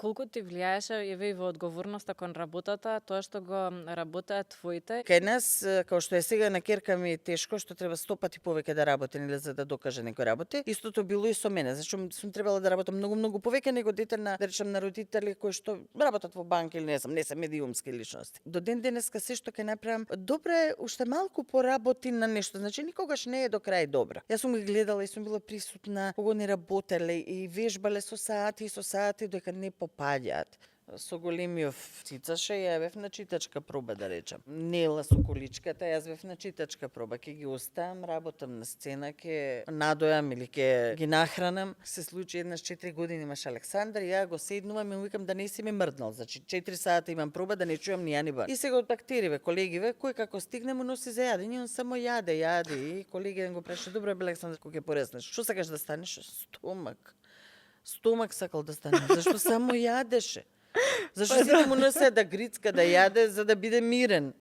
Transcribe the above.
колку ти влијаеше еве и во одговорноста кон работата, тоа што го работеат твоите? Кај нас, како што е сега на ќерка ми тешко, што треба 100 пати повеќе да работи, нели, за да докаже некој работи. Истото било и со мене, зашто сум требала да работам многу повеќе него дете на, да речем, на родители кои што работат во банка или не знам, не се медиумски личности. До ден денеска се што ќе направам, добро е уште малку поработи на нешто, значи никогаш не е до крај добро. Јас сум ги гледала и сум била присутна кога ни работеле и вежбале со сати додека не попаѓаат. Со големиот цицаше, ја бев на читачка проба, да речем. Нела со количката, јас бев на читачка проба. Ке ги оставам, работам на сцена, ке надојам или ке ги нахранам. Се случи еднаш 4 години имаш Александар, ја го седнувам и му викам да не си ме мрднал. Значи 4 сата имам проба да не чуам ни ја ни ба. И сега од бактериве, колегиве, кој како стигне му носи за јадење, он само јаде и колеги го праша, добро бе Александар, кога ќе пореснеш. Што сакаш да станеш? Стомак сакал да стане, зашто само јадеше. Зашто сите му носе да грицка, да јаде, за да биде мирен.